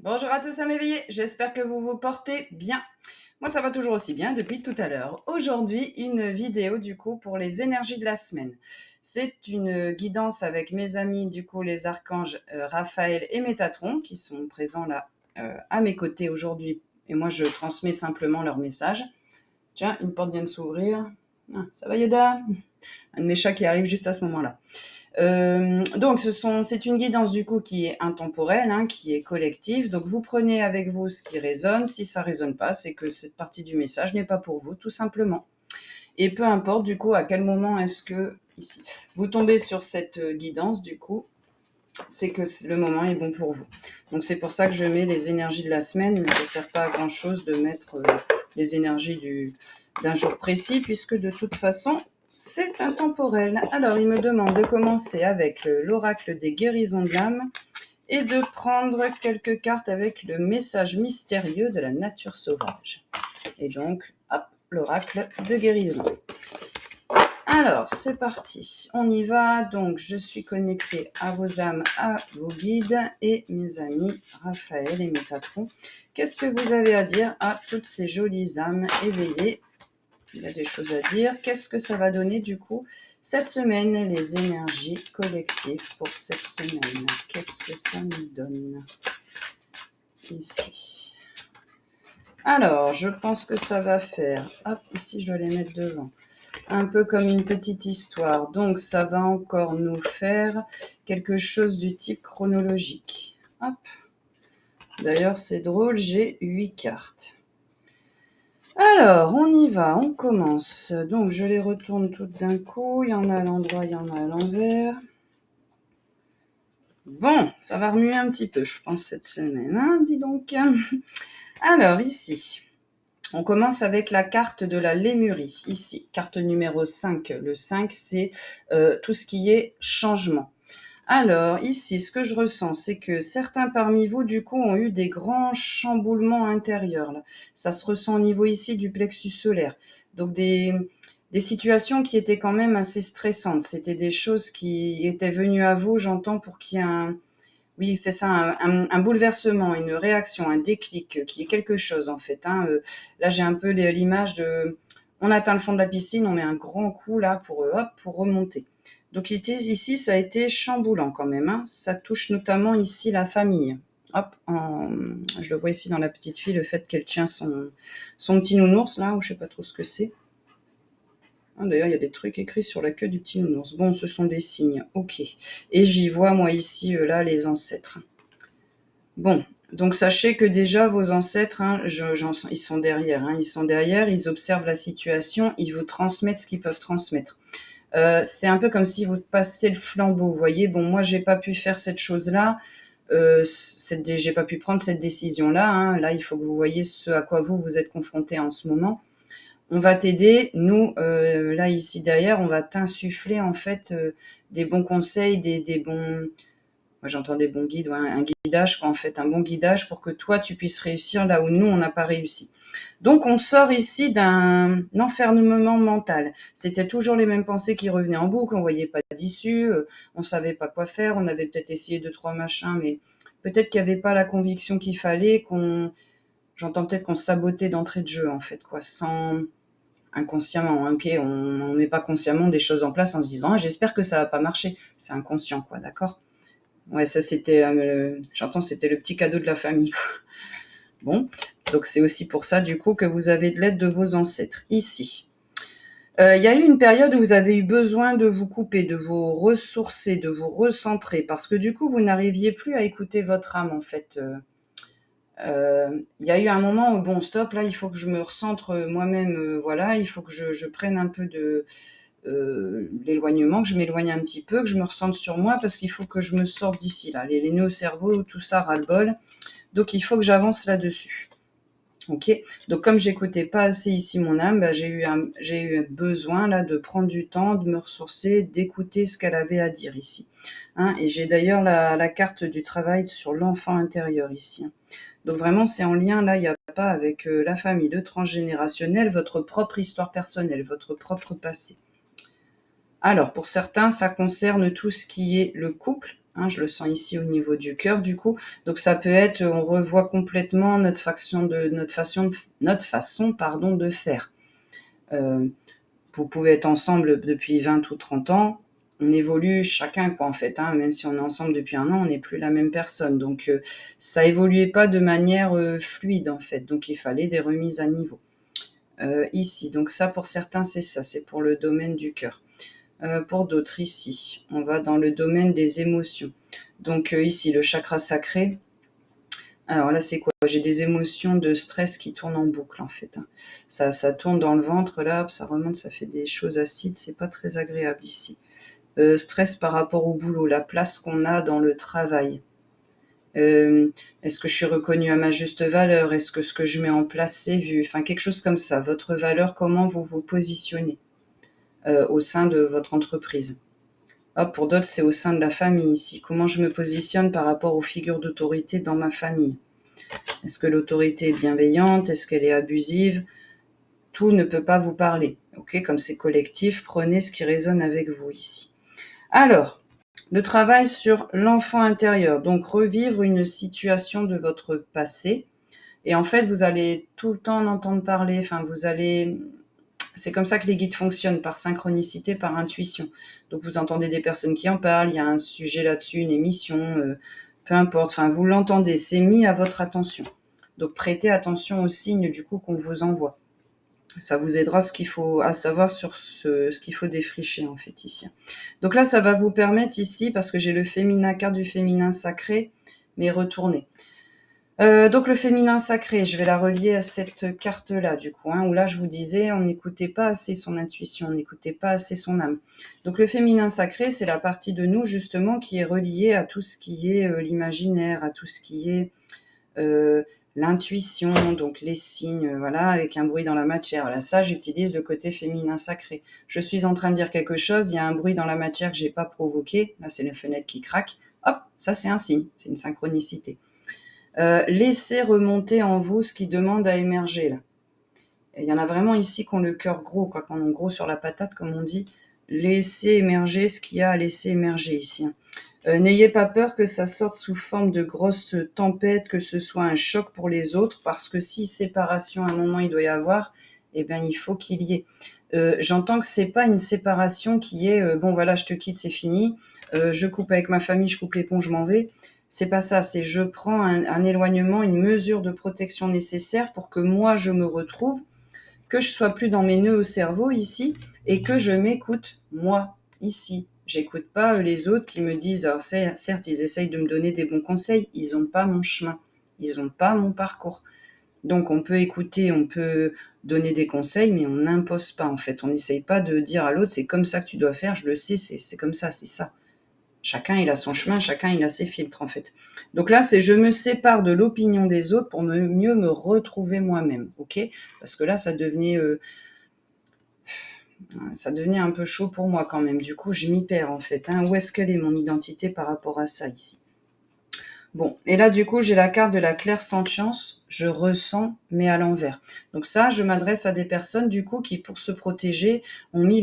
Bonjour à tous à m'éveiller, j'espère que vous vous portez bien. Moi ça va toujours aussi bien depuis tout à l'heure. Aujourd'hui une vidéo du coup pour les énergies de la semaine. C'est une guidance avec mes amis du coup les archanges Raphaël et Métatron qui sont présents là à mes côtés aujourd'hui et moi je transmets simplement leur message. Tiens, une porte vient de s'ouvrir. Ah, ça va Yoda? Un de mes chats qui arrive juste à ce moment-là. Donc c'est une guidance du coup qui est intemporelle, hein, qui est collective. Donc vous prenez avec vous ce qui résonne. Si ça résonne pas, c'est que cette partie du message n'est pas pour vous, tout simplement. Et peu importe du coup à quel moment est-ce que ici vous tombez sur cette guidance, du coup, c'est que le moment est bon pour vous. Donc c'est pour ça que je mets les énergies de la semaine, mais ça ne sert pas à grand chose de mettre les énergies d'un jour précis, puisque de toute façon, c'est intemporel. Alors, il me demande de commencer avec l'oracle des guérisons de l'âme et de prendre quelques cartes avec le message mystérieux de la nature sauvage. Et donc, hop, l'oracle de guérison. Alors, c'est parti. On y va. Donc, je suis connectée à vos âmes, à vos guides et mes amis Raphaël et Métatron. Qu'est-ce que vous avez à dire à toutes ces jolies âmes éveillées? Il y a des choses à dire. Qu'est-ce que ça va donner du coup cette semaine, les énergies collectives pour cette semaine? Qu'est-ce que ça nous donne ici? Alors, je pense que ça va faire... Hop, ici, je dois les mettre devant. Un peu comme une petite histoire. Donc, ça va encore nous faire quelque chose du type chronologique. Hop. D'ailleurs, c'est drôle, j'ai 8 cartes. Alors, on y va, on commence. Donc, je les retourne toutes d'un coup. Il y en a à l'endroit, il y en a à l'envers. Bon, ça va remuer un petit peu, je pense, cette semaine, hein, dis donc. Alors, ici, on commence avec la carte de la Lémurie. Ici, carte numéro 5. Le 5, c'est tout ce qui est changement. Alors, ici, ce que je ressens, c'est que certains parmi vous, du coup, ont eu des grands chamboulements intérieurs. Là. Ça se ressent au niveau ici du plexus solaire. Donc, des situations qui étaient quand même assez stressantes. C'était des choses qui étaient venues à vous, j'entends, pour qu'il y ait un... Oui, c'est ça, un bouleversement, une réaction, un déclic, qui est quelque chose, en fait. Hein. Là, j'ai un peu l'image de... On atteint le fond de la piscine, on met un grand coup, là, hop, pour remonter. Donc ici, ça a été chamboulant quand même. Hein. Ça touche notamment ici la famille. Hop, je le vois ici dans la petite fille, le fait qu'elle tient son petit nounours là, ou je sais pas trop ce que c'est. Ah, d'ailleurs, il y a des trucs écrits sur la queue du petit nounours. Bon, ce sont des signes, ok. Et j'y vois moi ici, là, les ancêtres. Bon, donc sachez que déjà vos ancêtres, hein, ils sont derrière. Hein, ils sont derrière, ils observent la situation, ils vous transmettent ce qu'ils peuvent transmettre. C'est un peu comme si vous passez le flambeau, vous voyez. Bon, moi, j'ai pas pu faire cette chose-là. J'ai pas pu prendre cette décision-là. Hein. Là, il faut que vous voyez ce à quoi vous êtes confronté en ce moment. On va t'aider. Nous, là, ici, derrière, on va t'insuffler, en fait, des bons conseils, des bons... Moi, j'entends des bons guides, ouais, un guidage, quoi, en fait, un bon guidage pour que toi, tu puisses réussir là où nous, on n'a pas réussi. Donc, on sort ici d'un enfermement mental. C'était toujours les mêmes pensées qui revenaient en boucle. On voyait pas d'issue, on savait pas quoi faire. On avait peut-être essayé 2, 3 machins, mais peut-être qu'il n'y avait pas la conviction qu'il fallait. J'entends peut-être qu'on sabotait d'entrée de jeu, en fait, quoi, sans inconsciemment. Ok, on met pas consciemment des choses en place en se disant ah, j'espère que ça va pas marcher. C'est inconscient, quoi, d'accord. Ouais, ça c'était, j'entends, c'était le petit cadeau de la famille, quoi. Bon, donc c'est aussi pour ça, du coup, que vous avez de l'aide de vos ancêtres. Ici, il y a eu une période où vous avez eu besoin de vous couper, de vous ressourcer, de vous recentrer, parce que du coup, vous n'arriviez plus à écouter votre âme, en fait. Il y a eu un moment où, bon, stop, là, il faut que je me recentre moi-même, voilà, il faut que je prenne un peu de l'éloignement, que je m'éloigne un petit peu, que je me recentre sur moi, parce qu'il faut que je me sorte d'ici, là. Les nœuds au cerveau, tout ça, ras-le-bol. Donc, il faut que j'avance là-dessus. Ok, donc comme j'écoutais pas assez ici mon âme, bah, j'ai eu besoin là de prendre du temps, de me ressourcer, d'écouter ce qu'elle avait à dire ici. Hein, et j'ai d'ailleurs la carte du travail sur l'enfant intérieur ici. Hein. Donc vraiment c'est en lien là, il n'y a pas avec la famille, le transgénérationnel, votre propre histoire personnelle, votre propre passé. Alors pour certains, ça concerne tout ce qui est le couple, Hein, je le sens ici au niveau du cœur, du coup. Donc, ça peut être, on revoit complètement notre façon de faire. Vous pouvez être ensemble depuis 20 ou 30 ans. On évolue chacun, quoi, en fait. Hein, même si on est ensemble depuis un an, on n'est plus la même personne. Donc, ça évoluait pas de manière fluide, en fait. Donc, il fallait des remises à niveau. Ici, donc ça, pour certains, c'est ça. C'est pour le domaine du cœur. Pour d'autres, ici, on va dans le domaine des émotions. Donc, ici, le chakra sacré. Alors là, c'est quoi? J'ai des émotions de stress qui tournent en boucle, en fait. Hein. Ça tourne dans le ventre, là, hop, ça remonte, ça fait des choses acides. C'est pas très agréable ici. Stress par rapport au boulot, la place qu'on a dans le travail. Est-ce que je suis reconnue à ma juste valeur? Est-ce que ce que je mets en place, c'est vu? Enfin, quelque chose comme ça. Votre valeur, comment vous vous positionnez au sein de votre entreprise? Hop, pour d'autres, c'est au sein de la famille ici. Comment je me positionne par rapport aux figures d'autorité dans ma famille? Est-ce que l'autorité est bienveillante? Est-ce qu'elle est abusive? Tout ne peut pas vous parler. Ok, comme c'est collectif, prenez ce qui résonne avec vous ici. Alors, le travail sur l'enfant intérieur. Donc, revivre une situation de votre passé. Et en fait, vous allez tout le temps en entendre parler. Enfin, vous allez... C'est comme ça que les guides fonctionnent, par synchronicité, par intuition. Donc, vous entendez des personnes qui en parlent. Il y a un sujet là-dessus, une émission, peu importe. Enfin, vous l'entendez. C'est mis à votre attention. Donc, prêtez attention aux signes, du coup, qu'on vous envoie. Ça vous aidera à savoir sur ce qu'il faut défricher, en fait, ici. Donc là, ça va vous permettre ici, parce que j'ai le féminin, carte du féminin sacré, mais retourné. Donc le féminin sacré, je vais la relier à cette carte-là, du coup, hein, où là, je vous disais, on n'écoutait pas assez son intuition, on n'écoutait pas assez son âme. Donc le féminin sacré, c'est la partie de nous, justement, qui est reliée à tout ce qui est l'imaginaire, à tout ce qui est... l'intuition, donc les signes, voilà, avec un bruit dans la matière. Voilà, ça, j'utilise le côté féminin sacré. Je suis en train de dire quelque chose, il y a un bruit dans la matière que j'ai pas provoqué. Là, c'est la fenêtre qui craque. Hop, ça, c'est un signe, c'est une synchronicité. Laissez remonter en vous ce qui demande à émerger, là. Et il y en a vraiment ici qui ont le cœur gros, quoi, qui ont gros sur la patate, comme on dit. Laissez émerger ce qu'il y a à laisser émerger ici. N'ayez pas peur que ça sorte sous forme de grosses tempêtes, que ce soit un choc pour les autres, parce que si séparation à un moment il doit y avoir, eh bien il faut qu'il y ait. J'entends que c'est pas une séparation qui est bon voilà, je te quitte, c'est fini, je coupe avec ma famille, je coupe les ponts, je m'en vais. C'est pas ça, c'est je prends un éloignement, une mesure de protection nécessaire pour que moi je me retrouve, que je sois plus dans mes nœuds au cerveau ici et que je m'écoute moi ici. J'écoute pas les autres qui me disent, alors certes, ils essayent de me donner des bons conseils, ils n'ont pas mon chemin, ils n'ont pas mon parcours. Donc on peut écouter, on peut donner des conseils, mais on n'impose pas en fait. On n'essaye pas de dire à l'autre, c'est comme ça que tu dois faire, je le sais, c'est comme ça, c'est ça. Chacun, il a son chemin, chacun, il a ses filtres, en fait. Donc là, c'est je me sépare de l'opinion des autres pour mieux me retrouver moi-même, ok? Parce que là, ça devenait un peu chaud pour moi quand même. Du coup, je m'y perds, en fait. Hein. Où est-ce qu'elle est, mon identité, par rapport à ça, ici? Bon, et là, du coup, j'ai la carte de la clairsentience. Je ressens, mais à l'envers. Donc ça, je m'adresse à des personnes, du coup, qui, pour se protéger, ont mis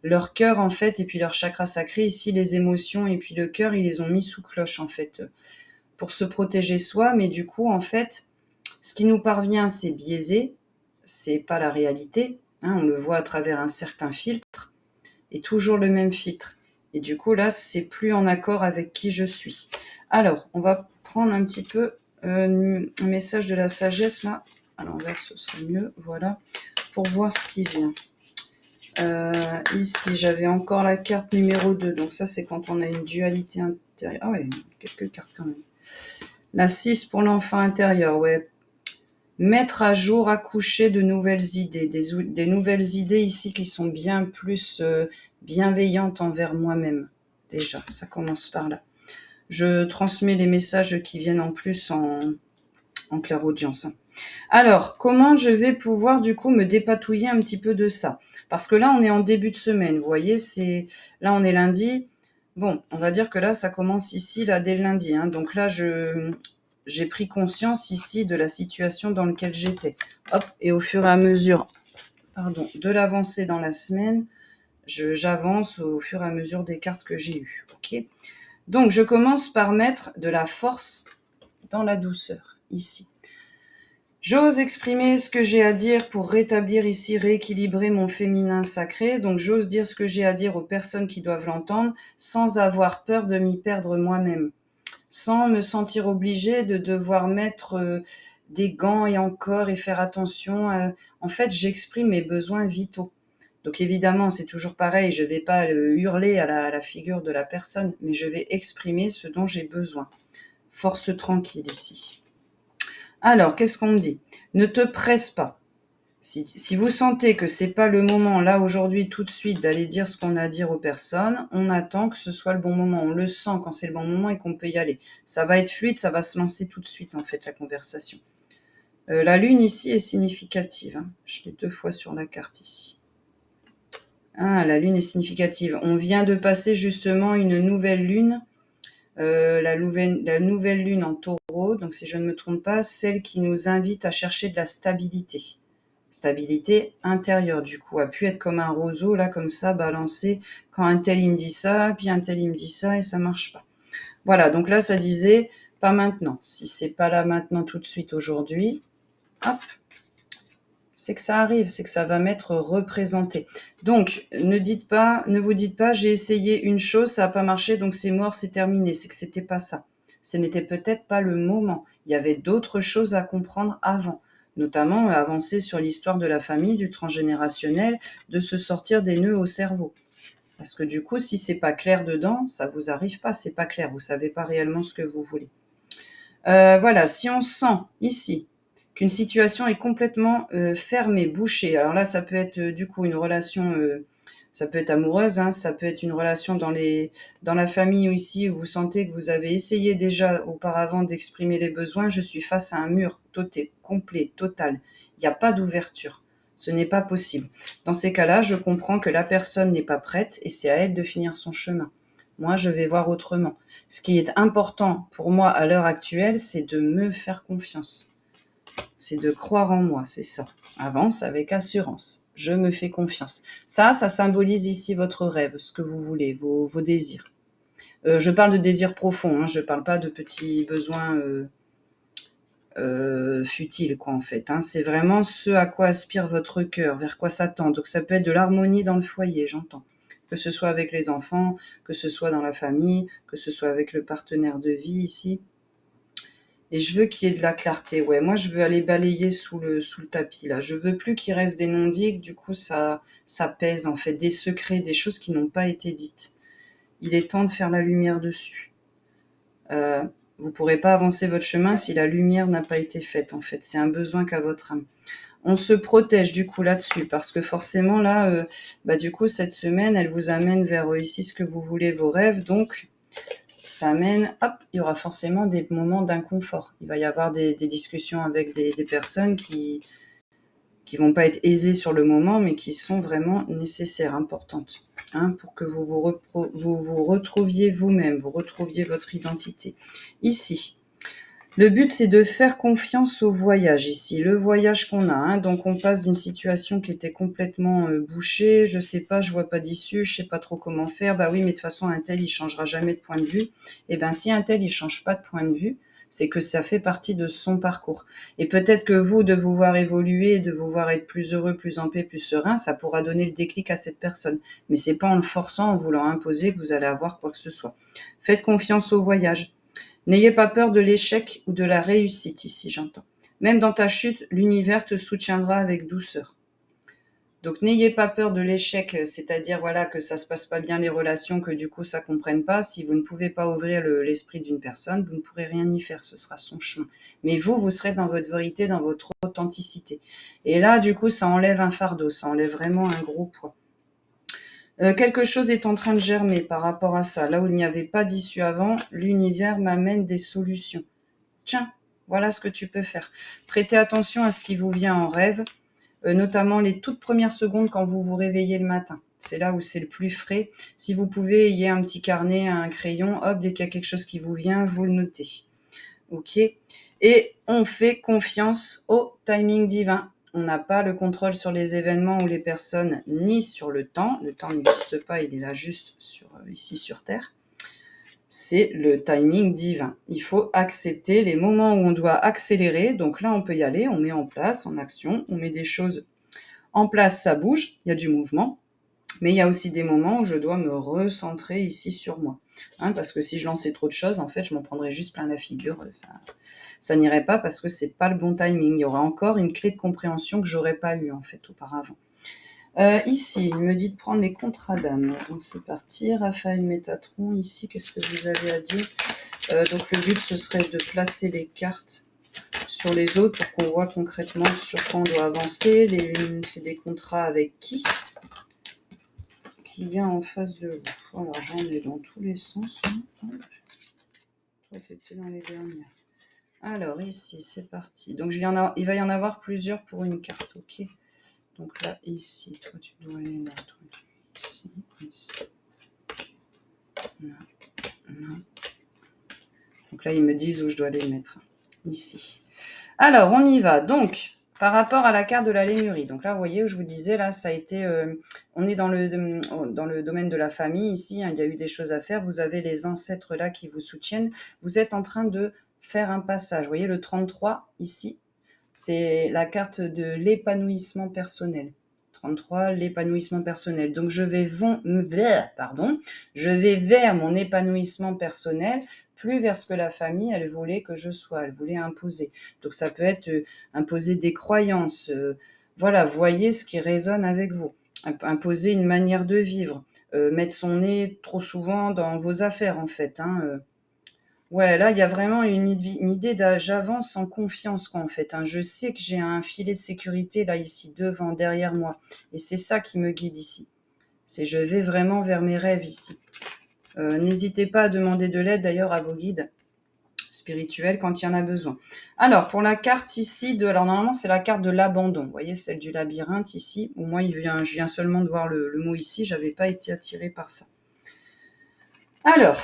leur cœur, en fait, et puis leur chakra sacré, ici, les émotions, et puis le cœur, ils les ont mis sous cloche, en fait, pour se protéger soi. Mais du coup, en fait, ce qui nous parvient, c'est biaisé, c'est pas la réalité. Hein, on le voit à travers un certain filtre, et toujours le même filtre. Et du coup, là, c'est plus en accord avec qui je suis. Alors, on va prendre un petit peu un message de la sagesse, là. À l'envers, ce serait mieux, voilà, pour voir ce qui vient. Ici, j'avais encore la carte numéro 2. Donc ça, c'est quand on a une dualité intérieure. Ah ouais, quelques cartes quand même. La 6 pour l'enfant intérieur, ouais. Mettre à jour, accoucher de nouvelles idées. Des nouvelles idées ici qui sont bien plus bienveillantes envers moi-même. Déjà, ça commence par là. Je transmets les messages qui viennent en plus en clairaudience. Alors, comment je vais pouvoir du coup me dépatouiller un petit peu de ça? Parce que là, on est en début de semaine, vous voyez, là on est lundi. Bon, on va dire que là, ça commence ici, là, dès le lundi. Hein. Donc là, j'ai pris conscience ici de la situation dans laquelle j'étais. Hop, et au fur et à mesure, de l'avancée dans la semaine, j'avance au fur et à mesure des cartes que j'ai eues. Ok. Donc, je commence par mettre de la force dans la douceur, ici. J'ose exprimer ce que j'ai à dire pour rétablir ici, rééquilibrer mon féminin sacré. Donc, j'ose dire ce que j'ai à dire aux personnes qui doivent l'entendre sans avoir peur de m'y perdre moi-même, sans me sentir obligée de devoir mettre des gants et encore et faire attention. En fait, j'exprime mes besoins vitaux. Donc évidemment, c'est toujours pareil, je ne vais pas hurler à la figure de la personne, mais je vais exprimer ce dont j'ai besoin. Force tranquille ici. Alors, qu'est-ce qu'on me dit? Ne te presse pas. Si vous sentez que c'est pas le moment, là, aujourd'hui, tout de suite, d'aller dire ce qu'on a à dire aux personnes, on attend que ce soit le bon moment. On le sent quand c'est le bon moment et qu'on peut y aller. Ça va être fluide, ça va se lancer tout de suite, en fait, la conversation. La lune, ici, est significative. Hein. Je l'ai 2 fois sur la carte, ici. Ah, la lune est significative. On vient de passer, justement, une nouvelle lune. La nouvelle lune en taureau, donc si je ne me trompe pas, celle qui nous invite à chercher de la stabilité. Stabilité intérieure, du coup, a pu être comme un roseau, là, comme ça, balancé, quand un tel il me dit ça, puis un tel il me dit ça, et ça marche pas. Voilà, donc là, ça disait, pas maintenant. Si c'est pas là maintenant, tout de suite, aujourd'hui, hop, c'est que ça arrive, c'est que ça va m'être représenté. Donc, ne vous dites pas, j'ai essayé une chose, ça n'a pas marché, donc c'est mort, c'est terminé. C'est que c'était pas ça. Ce n'était peut-être pas le moment. Il y avait d'autres choses à comprendre avant, notamment avancer sur l'histoire de la famille, du transgénérationnel, de se sortir des nœuds au cerveau. Parce que du coup, si c'est pas clair dedans, ça vous arrive pas, c'est pas clair, vous savez pas réellement ce que vous voulez. Voilà, si on sent ici qu'une situation est complètement fermée, bouchée, alors là, ça peut être du coup une relation, ça peut être amoureuse, hein, ça peut être une relation dans la famille ou ici où vous sentez que vous avez essayé déjà auparavant d'exprimer les besoins, je suis face à un mur toté, complet, total. Il n'y a pas d'ouverture. Ce n'est pas possible. Dans ces cas-là, je comprends que la personne n'est pas prête et c'est à elle de finir son chemin. Moi, je vais voir autrement. Ce qui est important pour moi à l'heure actuelle, c'est de me faire confiance. C'est de croire en moi, c'est ça. Avance avec assurance. Je me fais confiance. Ça symbolise ici votre rêve, ce que vous voulez, vos désirs. Je parle de désirs profonds, hein, je ne parle pas de petits besoins futiles, quoi, en fait. Hein. C'est vraiment ce à quoi aspire votre cœur, vers quoi ça tend. Donc ça peut être de l'harmonie dans le foyer, j'entends. Que ce soit avec les enfants, que ce soit dans la famille, que ce soit avec le partenaire de vie ici. Et je veux qu'il y ait de la clarté. Ouais, moi, je veux aller balayer sous le tapis, là. Je veux plus qu'il reste des non-dits, du coup, ça pèse, en fait, des secrets, des choses qui n'ont pas été dites. Il est temps de faire la lumière dessus. Vous ne pourrez pas avancer votre chemin si la lumière n'a pas été faite, en fait. C'est un besoin qu'a votre âme. On se protège, du coup, là-dessus, parce que forcément, là, du coup, cette semaine, elle vous amène vers ici ce que vous voulez, vos rêves, donc ça amène, hop, il y aura forcément des moments d'inconfort. Il va y avoir des discussions avec des personnes qui vont pas être aisées sur le moment, mais qui sont vraiment nécessaires, importantes, hein, pour que vous vous retrouviez vous-même, vous retrouviez votre identité. Ici, le but, c'est de faire confiance au voyage ici, le voyage qu'on a. Hein. Donc, on passe d'une situation qui était complètement bouchée, je sais pas, je vois pas d'issue, je sais pas trop comment faire. Bah oui, mais de toute façon, un tel, il changera jamais de point de vue. Eh bien, si un tel, il change pas de point de vue, c'est que ça fait partie de son parcours. Et peut-être que vous, de vous voir évoluer, de vous voir être plus heureux, plus en paix, plus serein, ça pourra donner le déclic à cette personne. Mais c'est pas en le forçant, en voulant imposer que vous allez avoir quoi que ce soit. Faites confiance au voyage. N'ayez pas peur de l'échec ou de la réussite ici, j'entends. Même dans ta chute, l'univers te soutiendra avec douceur. Donc n'ayez pas peur de l'échec, c'est-à-dire voilà que ça se passe pas bien les relations, que du coup ça comprenne pas. Si vous ne pouvez pas ouvrir l'esprit d'une personne, vous ne pourrez rien y faire, ce sera son chemin. Mais vous serez dans votre vérité, dans votre authenticité. Et là, du coup, ça enlève un fardeau, ça enlève vraiment un gros poids. Quelque chose est en train de germer par rapport à ça. Là où il n'y avait pas d'issue avant, l'univers m'amène des solutions. Tiens, voilà ce que tu peux faire. Prêtez attention à ce qui vous vient en rêve, notamment les toutes premières secondes quand vous vous réveillez le matin. C'est là où c'est le plus frais. Si vous pouvez, ayez un petit carnet, un crayon, hop, dès qu'il y a quelque chose qui vous vient, vous le notez. Ok. Et on fait confiance au timing divin. On n'a pas le contrôle sur les événements ou les personnes, ni sur le temps. Le temps n'existe pas, il est là juste ici sur Terre. c'est le timing divin. Il faut accepter les moments où on doit accélérer. Donc là, on peut y aller, on met en place, en action, on met des choses en place, ça bouge, il y a du mouvement. Mais il y a aussi des moments où je dois me recentrer ici sur moi. Hein, parce que si je lançais trop de choses, en fait, je m'en prendrais juste plein la figure. Ça n'irait pas parce que c'est pas le bon timing. Il y aura encore une clé de compréhension que j'aurais pas eue, en fait, auparavant. Ici, il me dit de prendre les contrats d'âme. Donc c'est parti. Raphaël Métatron, ici, qu'est-ce que vous avez à dire? Donc le but, ce serait de placer les cartes sur les autres pour qu'on voit concrètement sur quoi on doit avancer. C'est des contrats avec qui y a en face de vous. Alors j'en ai dans tous les sens. Toi, t'étais dans les dernières. Alors ici, c'est parti. Donc il va y en avoir plusieurs pour une carte, ok? Donc là, ici, toi, tu dois aller là. Toi, ici, ici. Là, là. Donc là, ils me disent où je dois les mettre. Ici. Alors, on y va. Donc, par rapport à la carte de la Lémurie. Donc là, vous voyez, je vous disais, là, ça a été... on est dans le domaine de la famille, ici. Hein, il y a eu des choses à faire. Vous avez les ancêtres là qui vous soutiennent. Vous êtes en train de faire un passage. Vous voyez, le 33, ici, c'est la carte de l'épanouissement personnel. 33, l'épanouissement personnel. Donc, je vais vers mon épanouissement personnel, plus vers ce que la famille, elle voulait que je sois, elle voulait imposer. Donc, ça peut être imposer des croyances. Voilà, voyez ce qui résonne avec vous. Imposer une manière de vivre. Mettre son nez trop souvent dans vos affaires, en fait. Hein, ouais, là, il y a vraiment une idée j'avance en confiance, quoi, en fait. Hein. Je sais que j'ai un filet de sécurité, là, ici, devant, derrière moi. Et c'est ça qui me guide ici. C'est je vais vraiment vers mes rêves ici. N'hésitez pas à demander de l'aide, d'ailleurs, à vos guides spirituels quand il y en a besoin. Alors, pour la carte ici, alors normalement, c'est la carte de l'abandon. Vous voyez, celle du labyrinthe ici, où moi, je viens seulement de voir le mot ici. Je n'avais pas été attirée par ça. Alors...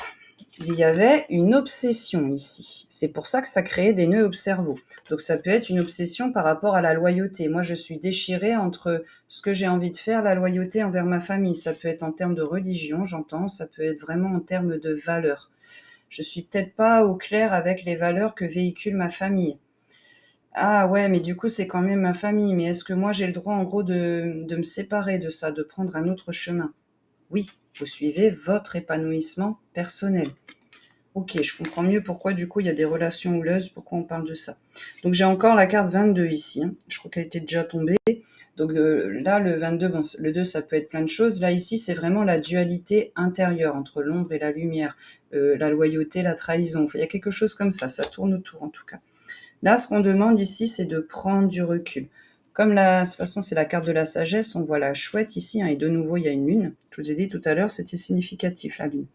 il y avait une obsession ici. C'est pour ça que ça créait des nœuds au cerveau. Donc ça peut être une obsession par rapport à la loyauté. Moi, je suis déchirée entre ce que j'ai envie de faire, la loyauté envers ma famille. Ça peut être en termes de religion, j'entends. Ça peut être vraiment en termes de valeurs. Je suis peut-être pas au clair avec les valeurs que véhicule ma famille. Ah ouais, mais du coup, c'est quand même ma famille. Mais est-ce que moi, j'ai le droit, en gros, de me séparer de ça, de prendre un autre chemin? Oui, vous suivez votre épanouissement personnel. Ok, je comprends mieux pourquoi du coup il y a des relations houleuses, pourquoi on parle de ça. Donc j'ai encore la carte 22 ici, hein. Je crois qu'elle était déjà tombée. Donc là, le 22, bon, le 2, ça peut être plein de choses. Là, ici, c'est vraiment la dualité intérieure entre l'ombre et la lumière, la loyauté, la trahison. Il y a quelque chose comme ça tourne autour en tout cas. Là, ce qu'on demande ici, c'est de prendre du recul. Comme de toute façon, c'est la carte de la sagesse, on voit la chouette ici, hein, et de nouveau, il y a une lune. Je vous ai dit tout à l'heure, c'était significatif, la lune.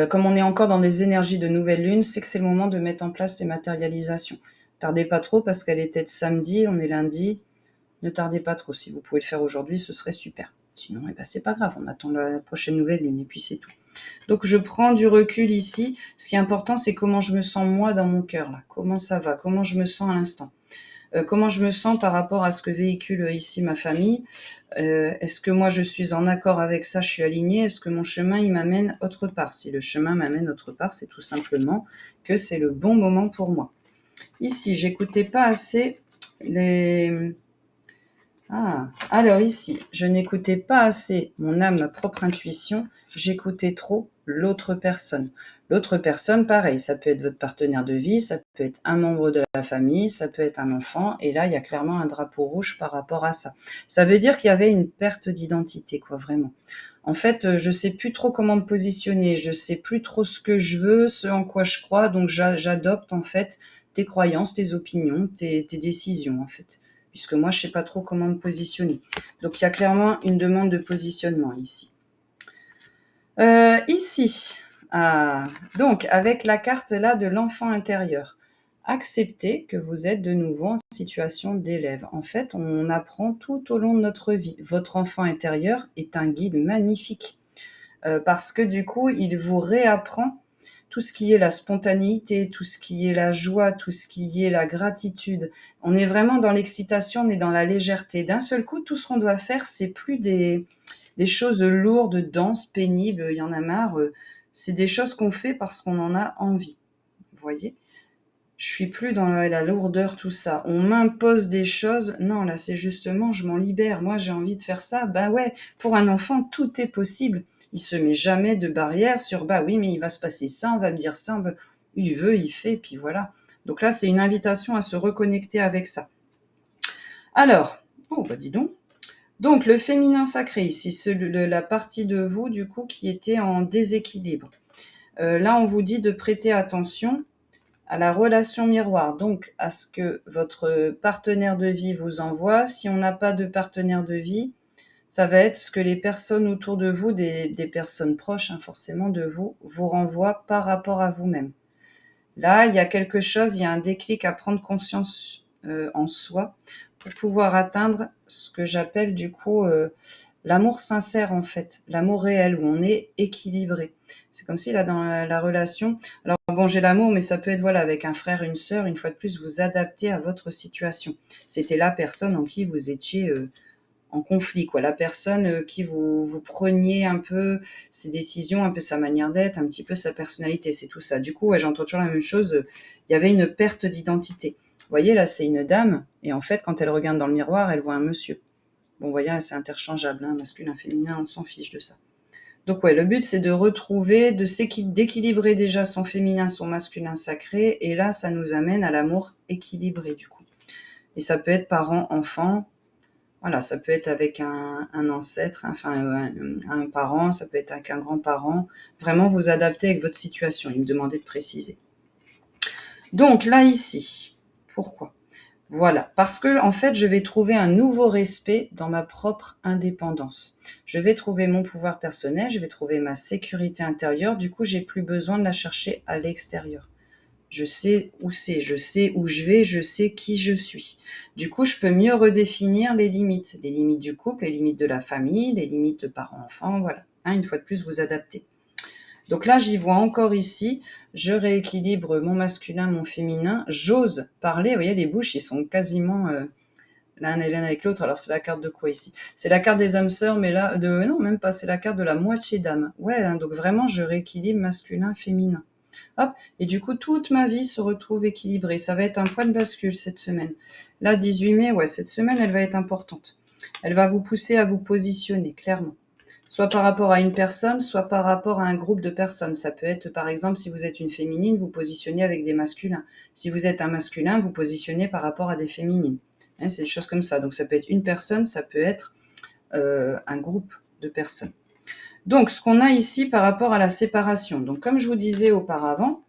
Comme on est encore dans des énergies de nouvelle lune, c'est que c'est le moment de mettre en place des matérialisations. Tardez pas trop parce qu'elle était de samedi, on est lundi. Ne tardez pas trop. Si vous pouvez le faire aujourd'hui, ce serait super. Sinon, eh ben, c'est pas grave, on attend la prochaine nouvelle lune et puis c'est tout. Donc je prends du recul ici. Ce qui est important, c'est comment je me sens moi dans mon cœur là. Comment ça va? Comment je me sens à l'instant? Comment je me sens par rapport à ce que véhicule ici ma famille? Est-ce que moi je suis en accord avec ça, je suis alignée? Est-ce que mon chemin il m'amène autre part? Si le chemin m'amène autre part, c'est tout simplement que c'est le bon moment pour moi. Ici, j'écoutais pas assez les... Ah, alors ici, je n'écoutais pas assez mon âme, ma propre intuition, j'écoutais trop l'autre personne. L'autre personne, pareil, ça peut être votre partenaire de vie, ça peut être un membre de la famille, ça peut être un enfant, et là, il y a clairement un drapeau rouge par rapport à ça. Ça veut dire qu'il y avait une perte d'identité, quoi, vraiment. En fait, je sais plus trop comment me positionner, je sais plus trop ce que je veux, ce en quoi je crois, donc j'adopte, en fait, tes croyances, tes opinions, tes décisions, en fait. Puisque moi, je sais pas trop comment me positionner. Donc, il y a clairement une demande de positionnement ici. Ici, donc avec la carte là de l'enfant intérieur, acceptez que vous êtes de nouveau en situation d'élève. En fait, on apprend tout au long de notre vie. Votre enfant intérieur est un guide magnifique parce que du coup, il vous réapprend tout ce qui est la spontanéité, tout ce qui est la joie, tout ce qui est la gratitude. On est vraiment dans l'excitation, on est dans la légèreté. D'un seul coup, tout ce qu'on doit faire, c'est plus des des choses lourdes, denses, pénibles, il y en a marre. C'est des choses qu'on fait parce qu'on en a envie. Vous voyez? Je suis plus dans la lourdeur, tout ça. On m'impose des choses. Non, là, c'est justement, je m'en libère. Moi, j'ai envie de faire ça. Bah ouais, pour un enfant, tout est possible. Il se met jamais de barrière sur, bah oui, mais il va se passer ça, on va me dire ça, il veut, il fait, puis voilà. Donc là, c'est une invitation à se reconnecter avec ça. Alors, oh, bah dis donc. Donc, le féminin sacré, c'est la partie de vous, du coup, qui était en déséquilibre. Là, on vous dit de prêter attention à la relation miroir, donc à ce que votre partenaire de vie vous envoie. Si on n'a pas de partenaire de vie, ça va être ce que les personnes autour de vous, des personnes proches forcément de vous, vous renvoient par rapport à vous-même. Là, il y a quelque chose, il y a un déclic à prendre conscience en soi pour pouvoir atteindre ce que j'appelle du coup l'amour sincère en fait, l'amour réel où on est équilibré. C'est comme si là dans la relation, alors bon j'ai l'amour mais ça peut être voilà avec un frère, une sœur, une fois de plus vous adaptez à votre situation. C'était la personne en qui vous étiez en conflit, quoi. La personne qui vous preniez un peu ses décisions, un peu sa manière d'être, un petit peu sa personnalité, c'est tout ça. Du coup, ouais, j'entends toujours la même chose, il y avait une perte d'identité. Vous voyez, là, c'est une dame, et en fait, quand elle regarde dans le miroir, elle voit un monsieur. Bon, vous voyez, c'est interchangeable, hein, masculin, féminin, on s'en fiche de ça. Donc ouais, le but, c'est de retrouver, d'équilibrer déjà son féminin, son masculin sacré, et là, ça nous amène à l'amour équilibré, du coup. Et ça peut être parent, enfant, voilà, ça peut être avec un ancêtre, un parent, ça peut être avec un grand-parent. Vraiment vous adapter avec votre situation. Il me demandait de préciser. Donc là, ici, pourquoi? Voilà, parce que en fait, je vais trouver un nouveau respect dans ma propre indépendance. Je vais trouver mon pouvoir personnel, je vais trouver ma sécurité intérieure. Du coup, j'ai plus besoin de la chercher à l'extérieur. Je sais où c'est, je sais où je vais, je sais qui je suis. Du coup, je peux mieux redéfinir les limites du couple, les limites de la famille, les limites parents-enfants, voilà. Une fois de plus, vous adaptez. Donc là, j'y vois encore ici, je rééquilibre mon masculin, mon féminin, j'ose parler. Vous voyez, les bouches, ils sont quasiment l'un et l'un avec l'autre. Alors, c'est la carte de quoi ici? C'est la carte des âmes sœurs, mais là, non, même pas, c'est la carte de la moitié d'âme. Ouais, donc vraiment, je rééquilibre masculin, féminin. Hop, et du coup, toute ma vie se retrouve équilibrée. Ça va être un point de bascule cette semaine. Là, 18 mai, ouais, cette semaine, elle va être importante. Elle va vous pousser à vous positionner, clairement. Soit par rapport à une personne, soit par rapport à un groupe de personnes. Ça peut être, par exemple, si vous êtes une féminine, vous positionnez avec des masculins. Si vous êtes un masculin, vous positionnez par rapport à des féminines. C'est des choses comme ça. Donc, ça peut être une personne, ça peut être un groupe de personnes. Donc, ce qu'on a ici par rapport à la séparation. Donc, comme je vous disais auparavant,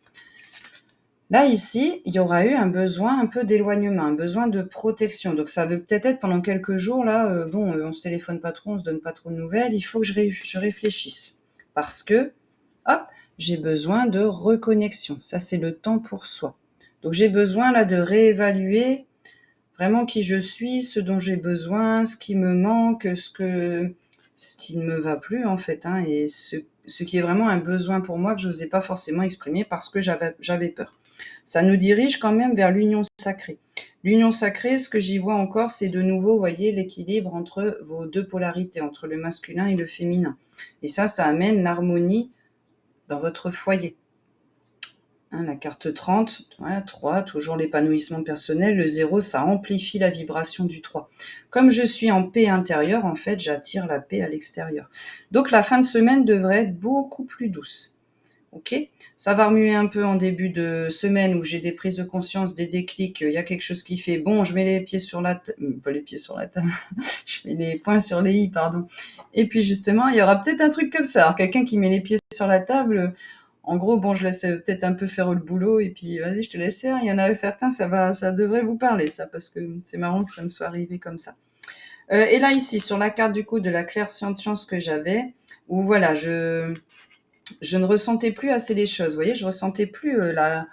là, ici, il y aura eu un besoin un peu d'éloignement, un besoin de protection. Donc, ça veut peut-être être pendant quelques jours, là, on se téléphone pas trop, on se donne pas trop de nouvelles. Il faut que je réfléchisse. Parce que, hop, j'ai besoin de reconnexion. Ça, c'est le temps pour soi. Donc, j'ai besoin, là, de réévaluer vraiment qui je suis, ce dont j'ai besoin, ce qui me manque, ce qui ne me va plus, en fait, et ce qui est vraiment un besoin pour moi que je n'osais pas forcément exprimer parce que j'avais peur. Ça nous dirige quand même vers l'union sacrée. L'union sacrée, ce que j'y vois encore, c'est de nouveau, vous voyez, l'équilibre entre vos deux polarités, entre le masculin et le féminin. Et ça amène l'harmonie dans votre foyer. La carte 30, 3, toujours l'épanouissement personnel. Le 0, ça amplifie la vibration du 3. Comme je suis en paix intérieure, en fait, j'attire la paix à l'extérieur. Donc la fin de semaine devrait être beaucoup plus douce. Ok, ça va remuer un peu en début de semaine où j'ai des prises de conscience, des déclics. Il y a quelque chose qui fait bon, je mets les pieds sur la table, pas les pieds sur la table, je mets les poings sur les i, pardon. Et puis justement, il y aura peut-être un truc comme ça. Alors, quelqu'un qui met les pieds sur la table, en gros, bon, je laisse peut-être un peu faire le boulot et puis vas-y, je te laisse faire. Il y en a certains, ça devrait vous parler, ça, parce que c'est marrant que ça me soit arrivé comme ça. Et là, ici, sur la carte du coup de la clairsentience que j'avais, où voilà, je ne ressentais plus assez les choses. Vous voyez, je ressentais plus la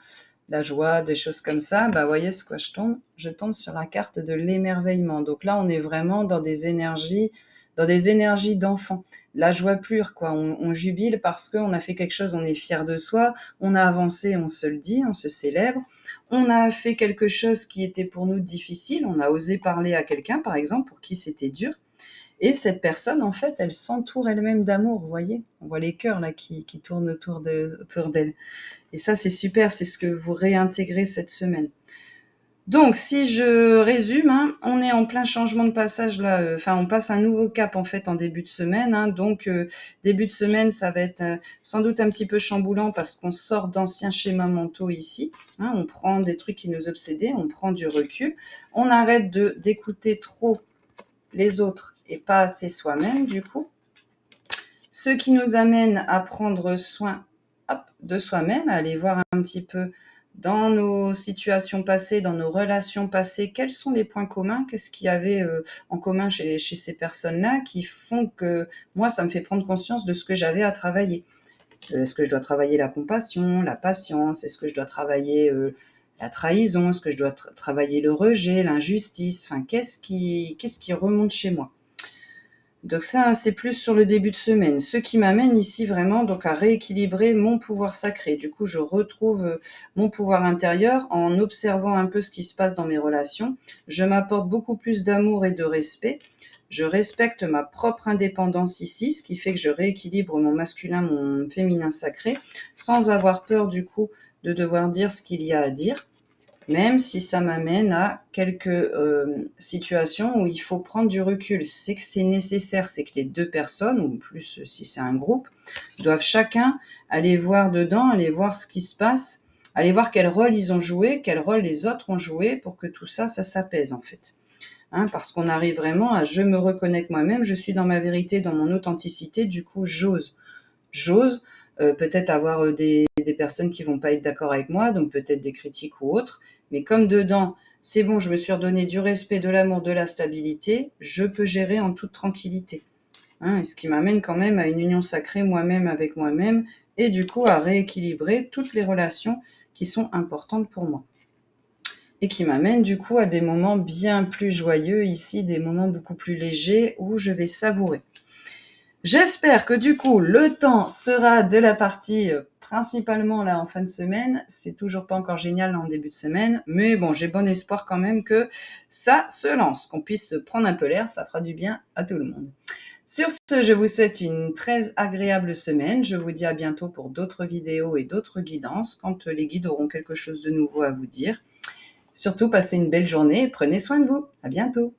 joie, des choses comme ça. Bah, vous voyez ce quoi je tombe? Je tombe sur la carte de l'émerveillement. Donc là, on est vraiment dans des énergies d'enfant. La joie pure, quoi. On jubile parce qu'on a fait quelque chose, on est fier de soi, on a avancé, on se le dit, on se célèbre. On a fait quelque chose qui était pour nous difficile, on a osé parler à quelqu'un, par exemple, pour qui c'était dur. Et cette personne, en fait, elle s'entoure elle-même d'amour, vous voyez? On voit les cœurs là qui tournent autour d'elle. Et ça, c'est super, c'est ce que vous réintégrez cette semaine. Donc, si je résume, hein, on est en plein changement de passage là, enfin, on passe un nouveau cap en fait en début de semaine. Hein, donc, début de semaine, ça va être sans doute un petit peu chamboulant parce qu'on sort d'anciens schémas mentaux ici. Hein, on prend des trucs qui nous obsédaient, on prend du recul, on arrête d'écouter trop les autres et pas assez soi-même du coup. Ce qui nous amène à prendre soin de soi-même, à aller voir un petit peu dans nos situations passées, dans nos relations passées, quels sont les points communs, qu'est-ce qu'il y avait en commun chez ces personnes-là qui font que moi, ça me fait prendre conscience de ce que j'avais à travailler. Est-ce que je dois travailler la compassion, la patience? Est-ce que je dois travailler la trahison? Est-ce que je dois travailler le rejet, l'injustice? Enfin, qu'est-ce qui remonte chez moi? Donc ça, c'est plus sur le début de semaine. Ce qui m'amène ici vraiment donc à rééquilibrer mon pouvoir sacré. Du coup, je retrouve mon pouvoir intérieur en observant un peu ce qui se passe dans mes relations. Je m'apporte beaucoup plus d'amour et de respect. Je respecte ma propre indépendance ici, ce qui fait que je rééquilibre mon masculin, mon féminin sacré, sans avoir peur du coup de devoir dire ce qu'il y a à dire. Même si ça m'amène à quelques situations où il faut prendre du recul. C'est que c'est nécessaire, c'est que les 2 personnes, ou plus si c'est un groupe, doivent chacun aller voir dedans, aller voir ce qui se passe, aller voir quel rôle ils ont joué, quel rôle les autres ont joué pour que tout ça, ça s'apaise en fait. Hein, parce qu'on arrive vraiment à je me reconnecte moi-même, je suis dans ma vérité, dans mon authenticité, du coup j'ose. J'ose peut-être avoir des personnes qui vont pas être d'accord avec moi, donc peut-être des critiques ou autres. Mais comme dedans, c'est bon, je me suis redonné du respect, de l'amour, de la stabilité, je peux gérer en toute tranquillité. Hein, et ce qui m'amène quand même à une union sacrée moi-même avec moi-même et du coup à rééquilibrer toutes les relations qui sont importantes pour moi. Et qui m'amène du coup à des moments bien plus joyeux ici, des moments beaucoup plus légers où je vais savourer. J'espère que du coup, le temps sera de la partie principalement là en fin de semaine. C'est toujours pas encore génial en début de semaine, mais bon, j'ai bon espoir quand même que ça se lance, qu'on puisse prendre un peu l'air, ça fera du bien à tout le monde. Sur ce, je vous souhaite une très agréable semaine. Je vous dis à bientôt pour d'autres vidéos et d'autres guidances quand les guides auront quelque chose de nouveau à vous dire. Surtout, passez une belle journée et prenez soin de vous. À bientôt.